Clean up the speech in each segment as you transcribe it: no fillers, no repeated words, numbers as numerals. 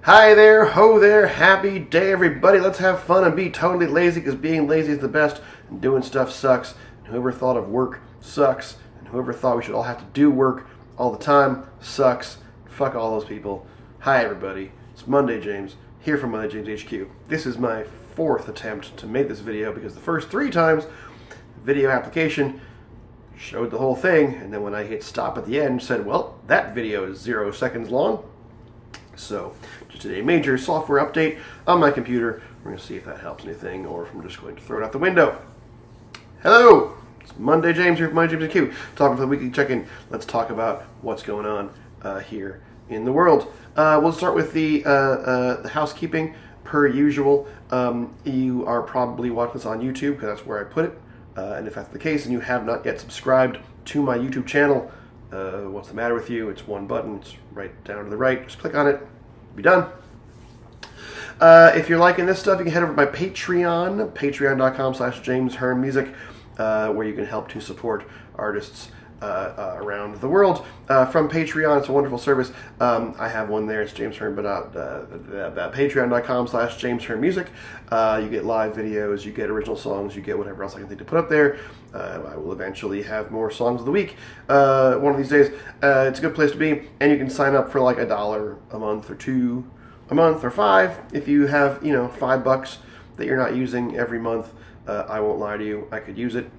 Hi there, ho there, happy day everybody. Let's have fun and be totally lazy because being lazy is the best and doing stuff sucks. And whoever thought of work sucks. And whoever thought we should all have to do work all the time sucks. Fuck all those people. Hi everybody, it's Monday James, here from Monday James HQ. This is my fourth attempt to make this video because the first three times video application showed the whole thing, and then when I hit stop at the end said, well, that video is 0 seconds long. So, just a major software update on my computer. We're going to see if that helps anything, or if I'm just going to throw it out the window. Hello! It's Monday James here from Monday James HQ, talking for the weekly check-in. Let's talk about what's going on here in the world. We'll start with the housekeeping, per usual. You are probably watching this on YouTube, because that's where I put it. And if that's the case, and you have not yet subscribed to my YouTube channel, what's the matter with you? It's one button. It's right down to the right. Just click on it. Be done. If you're liking this stuff, you can head over to my Patreon, patreon.com/JamesHearneMusic, where you can help to support artists around the world from Patreon. It's a wonderful service. I have one there. It's James Hearne, but patreon.com/JamesHearneMusic. You get live videos, you get original songs, you get whatever else I can think to put up there. I will eventually have more songs of the week one of these days. It's a good place to be, and you can sign up for like $1 a month, or $2 a month, or $5 if you have, $5 that you're not using every month. I won't lie to you, I could use it.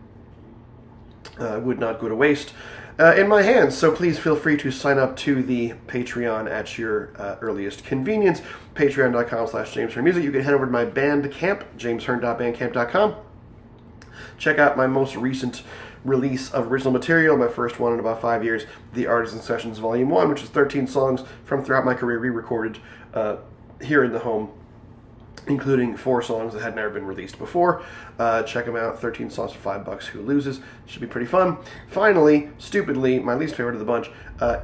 Would not go to waste in my hands. So please feel free to sign up to the Patreon at your earliest convenience. Patreon.com/JamesHearneMusic. You can head over to my Bandcamp, jameshearne.bandcamp.com. Check out my most recent release of original material, my first one in about 5 years, The Artisan Sessions Volume 1, which is 13 songs from throughout my career re-recorded here in the home, including 4 songs that had never been released before. Check them out. 13 songs for $5. Who loses? Should be pretty fun. Finally, stupidly, my least favorite of the bunch,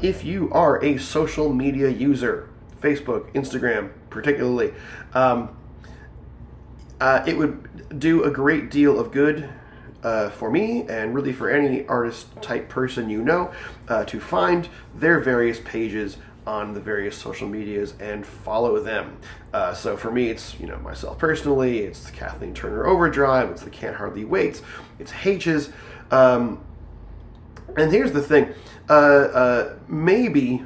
if you are a social media user, Facebook, Instagram particularly, it would do a great deal of good for me, and really for any artist type person to find their various pages on the various social medias and follow them. So for me, it's myself personally, it's the Kathleen Turner Overdrive, it's the Can't Hardly Wait, it's H's. And here's the thing, maybe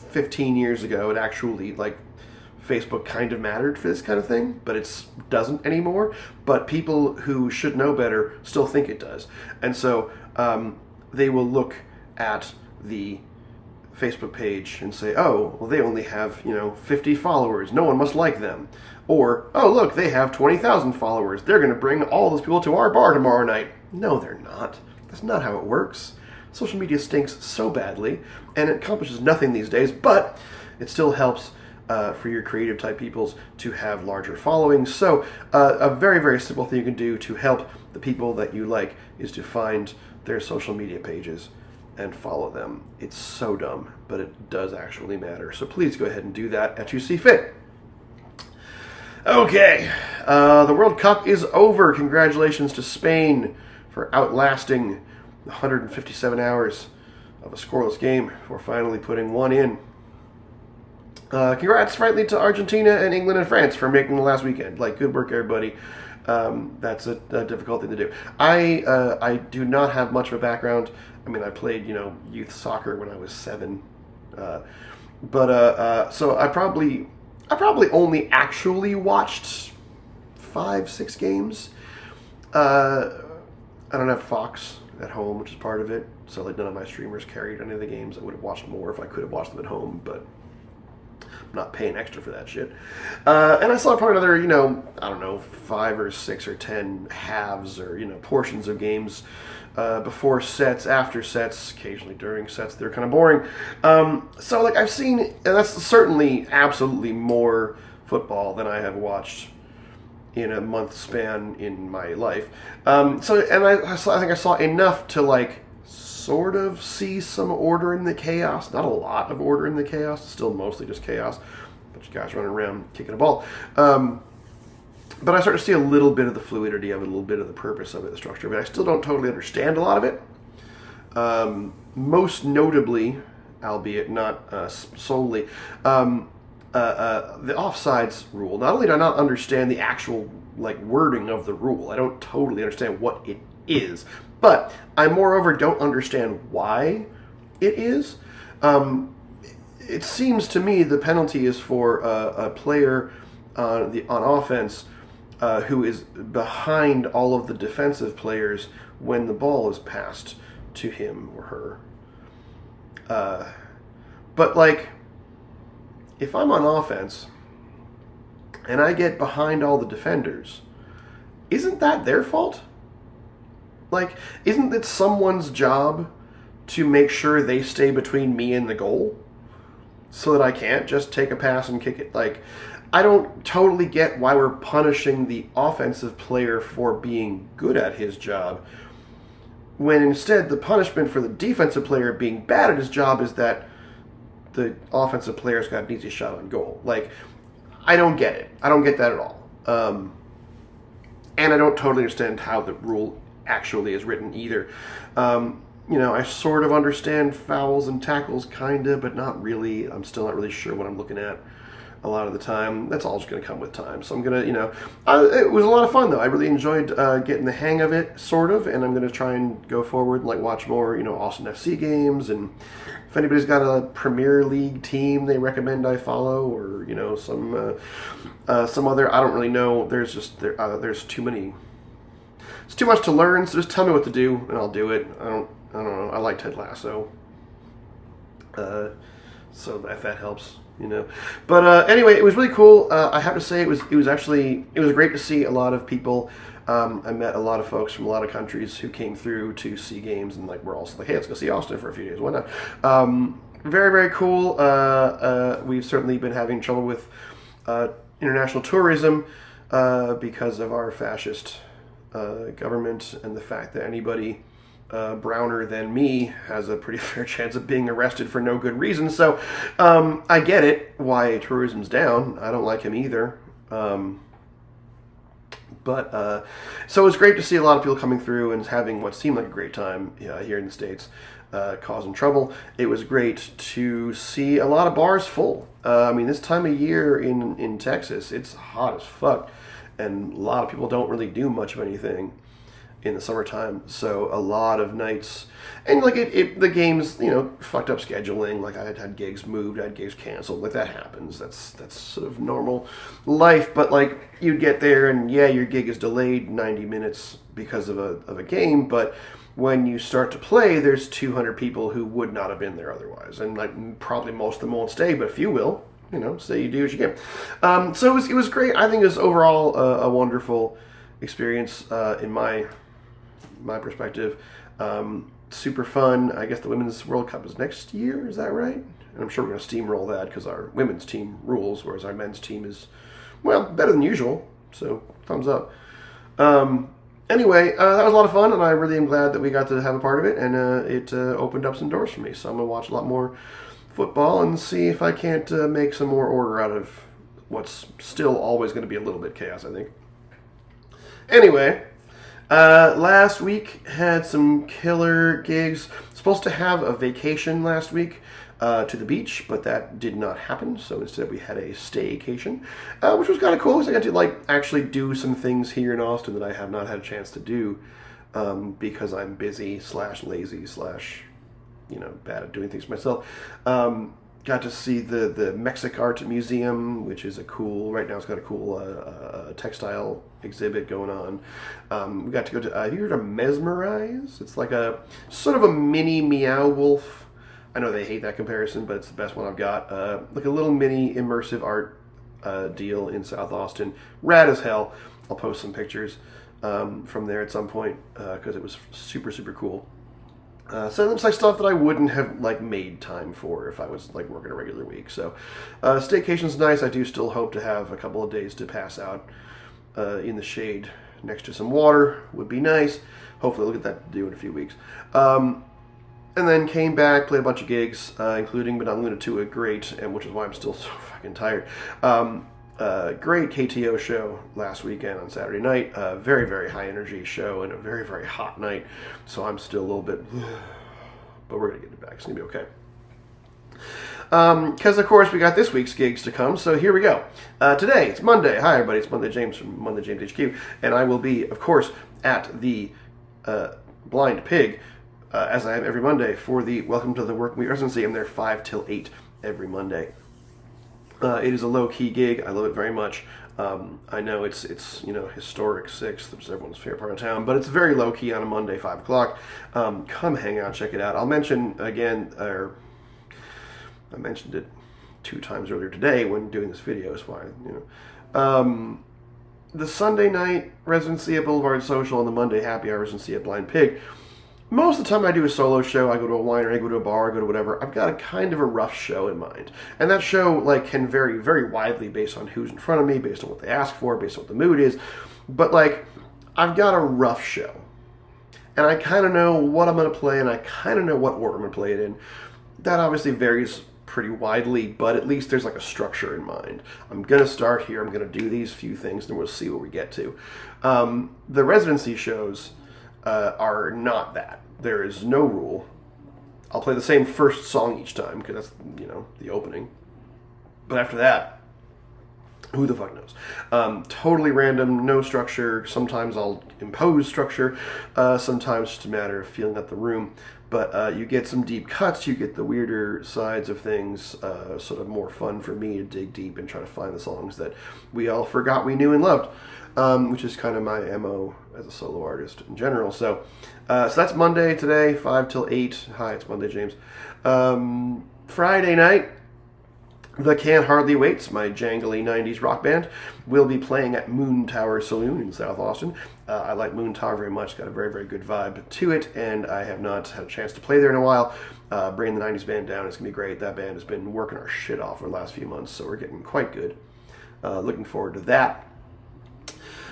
15 years ago, it actually, Facebook kind of mattered for this kind of thing, but it doesn't anymore. But people who should know better still think it does. And so they will look at the Facebook page and say, oh, well, they only have, 50 followers. No one must like them. Or, oh, look, they have 20,000 followers. They're going to bring all those people to our bar tomorrow night. No, they're not. That's not how it works. Social media stinks so badly, and it accomplishes nothing these days, but it still helps for your creative type peoples to have larger followings. So a very, very simple thing you can do to help the people that you like is to find their social media pages and follow them. It's so dumb, but it does actually matter. So please go ahead and do that as you see fit. Okay, the World Cup is over. Congratulations to Spain for outlasting 157 hours of a scoreless game before finally putting one in. Congrats, finally, to Argentina and England and France for making the last weekend. Good work, everybody. That's a difficult thing to do. I do not have much of a background. I mean, I played, youth soccer when I was 7. So I probably only actually watched 5-6 games. I don't have Fox at home, which is part of it. So none of my streamers carried any of the games. I would have watched more if I could have watched them at home, but I'm not paying extra for that shit. And I saw probably another, 5 or 6 or 10 halves or, portions of games before sets, after sets, occasionally during sets. They're kind of boring. So I've seen, and that's certainly absolutely more football than I have watched in a month span in my life. I think I saw enough to sort of see some order in the chaos. Not a lot of order in the chaos. Still mostly just chaos. A bunch of guys running around kicking a ball. But I start to see a little bit of the fluidity of it, a little bit of the purpose of it, the structure of it. I still don't totally understand a lot of it. Most notably, albeit not solely, the offsides rule. Not only do I not understand the actual like wording of the rule, I don't totally understand what it is, but I moreover don't understand why it is. It seems to me the penalty is for a player on offense who is behind all of the defensive players when the ball is passed to him or her. But like, if I'm on offense and I get behind all the defenders, isn't that their fault? Like, isn't it someone's job to make sure they stay between me and the goal so that I can't just take a pass and kick it? Like, I don't totally get why we're punishing the offensive player for being good at his job, when instead the punishment for the defensive player being bad at his job is that the offensive player's got an easy shot on goal. Like, I don't get it. I don't get that at all. And I don't totally understand how the rule actually is written either. I sort of understand fouls and tackles, kinda, but not really. I'm still not really sure what I'm looking at a lot of the time. That's all just going to come with time. So I'm going to, it was a lot of fun, though. I really enjoyed getting the hang of it, sort of, and I'm going to try and go forward and, like, watch more, Austin FC games, and if anybody's got a Premier League team they recommend I follow, or, some other, I don't really know. There's just, there's too many, it's too much to learn, so just tell me what to do, and I'll do it. I don't know. I like Ted Lasso. So if that helps, But anyway, it was really cool. I have to say, it was great to see a lot of people. I met a lot of folks from a lot of countries who came through to see games, and like we're also like, hey, let's go see Austin for a few days. Why not? Very, very cool. We've certainly been having trouble with international tourism because of our fascist government and the fact that anybody browner than me has a pretty fair chance of being arrested for no good reason. So I get it why tourism's down. I don't like him either. But so it was great to see a lot of people coming through and having what seemed like a great time here in the States, causing trouble. It was great to see a lot of bars full. This time of year in Texas, it's hot as fuck, and a lot of people don't really do much of anything in the summertime, so a lot of nights, and like the games, fucked up scheduling. Like I had gigs moved, I had gigs canceled. Like that happens. That's sort of normal life. But like you'd get there, and yeah, your gig is delayed 90 minutes because of a game. But when you start to play, there's 200 people who would not have been there otherwise, and like probably most of them won't stay, but a few will. So you do what you can. So it was great. I think it was overall a wonderful experience in my perspective. Super fun. I guess the Women's World Cup is next year, is that right? And I'm sure we're going to steamroll that because our women's team rules, whereas our men's team is, well, better than usual. So, thumbs up. Anyway, that was a lot of fun, and I really am glad that we got to have a part of it, and it opened up some doors for me. So I'm going to watch a lot more football and see if I can't make some more order out of what's still always going to be a little bit chaos, I think. Anyway, last week had some killer gigs. Supposed to have a vacation last week to the beach, but that did not happen. So instead we had a staycation, which was kind of cool because I got to actually do some things here in Austin that I have not had a chance to do because I'm busy / lazy / bad at doing things myself. Got to see the Mexic Art Museum, which is right now it's got a cool textile exhibit going on. We got to go to, have you heard of Mesmerize? It's like a sort of a mini Meow Wolf. I know they hate that comparison, but it's the best one I've got. Like a little mini immersive art deal in South Austin. Rad as hell. I'll post some pictures from there at some point because it was super, super cool. So it looks like stuff that I wouldn't have made time for if I was working a regular week. So staycation's nice. I do still hope to have a couple of days to pass out in the shade next to some water. Would be nice. Hopefully I'll get that to do in a few weeks. And then came back, played a bunch of gigs, including but not limited to a great, and which is why I'm still so fucking tired. Great KTO show last weekend on Saturday night. Very, very high energy show and a very, very hot night. So I'm still a little bit, but we're going to get it back. It's going to be okay. Because, of course, we got this week's gigs to come, so here we go. Today, it's Monday. Hi, everybody. It's Monday James from Monday James HQ, and I will be, of course, at the Blind Pig, as I am every Monday, for the Welcome to the Work Week residency. I'm there 5 till 8 every Monday. It is a low-key gig. I love it very much. I know it's historic 6th, which is everyone's favorite part of town, but it's very low-key on a Monday, 5 o'clock. Come hang out, check it out. I'll mention again, I mentioned it 2 times earlier today when doing this video, is why, the Sunday night residency at Boulevard Social and the Monday happy hour residency at Blind Pig. Most of the time I do a solo show, I go to a winery, I go to a bar, I go to whatever, I've got a kind of a rough show in mind. And that show can vary very widely based on who's in front of me, based on what they ask for, based on what the mood is. But I've got a rough show. And I kind of know what I'm going to play, and I kind of know what order I'm going to play it in. That obviously varies pretty widely, but at least there's a structure in mind. I'm going to start here, I'm going to do these few things, and we'll see what we get to. The residency shows are not that. There is no rule. I'll play the same first song each time, because that's, the opening. But after that, who the fuck knows? Totally random, no structure. Sometimes I'll impose structure. Sometimes it's just a matter of feeling out the room. But you get some deep cuts, you get the weirder sides of things, sort of more fun for me to dig deep and try to find the songs that we all forgot we knew and loved, which is kind of my MO as a solo artist in general. So that's Monday today, 5 till 8. Hi, it's Monday, James. Friday night, The Can't Hardly Waits, my jangly 90s rock band, will be playing at Moontower Saloon in South Austin. I like Moontower very much. It's got a very, very good vibe to it, and I have not had a chance to play there in a while. Bringing the 90s band down is going to be great. That band has been working our shit off for the last few months, so we're getting quite good. Looking forward to that.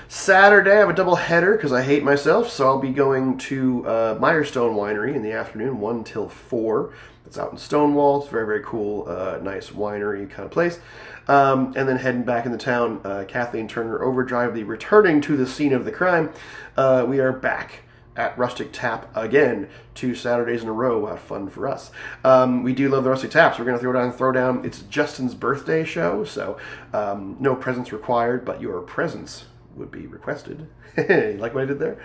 Saturday, I have a double header because I hate myself, so I'll be going to Meierstone Winery in the afternoon, 1 till 4. It's out in Stonewall. It's a very, very cool, nice winery kind of place. And then heading back into town, Kathleen Turner Overdrive, returning to the scene of the crime. We are back at Rustic Tap again, 2 Saturdays in a row. Wow, fun for us. We do love the Rustic Taps. We're going to throw down. It's Justin's birthday show, so no presents required, but your presence would be requested. You like what I did there?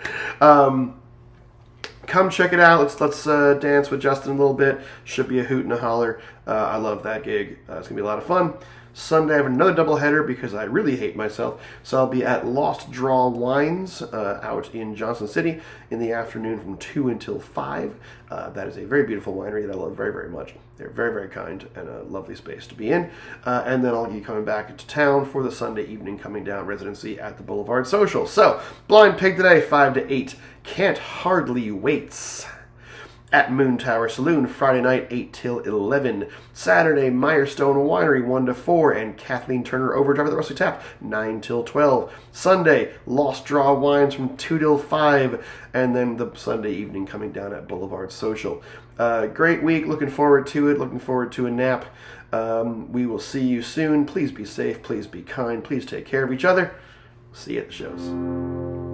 Come check it out. Let's dance with Justin a little bit. Should be a hoot and a holler. I love that gig. It's going to be a lot of fun. Sunday, I have another doubleheader because I really hate myself. So I'll be at Lost Draw Wines out in Johnson City in the afternoon from 2 until 5. That is a very beautiful winery that I love very, very much. They're very, very kind and a lovely space to be in. And then I'll be coming back into town for the Sunday evening coming down residency at the Boulevard Social. So, Blind Pig today, 5 to 8. Can't Hardly Waits. At Moontower Saloon, Friday night, 8 till 11. Saturday, Meierstone Winery, 1 to 4. And Kathleen Turner Overdrive at the Rustic Tap, 9 till 12. Sunday, Lost Draw Wines from 2 till 5. And then the Sunday evening coming down at Boulevard Social. Great week. Looking forward to it. Looking forward to a nap. We will see you soon. Please be safe. Please be kind. Please take care of each other. See you at the shows.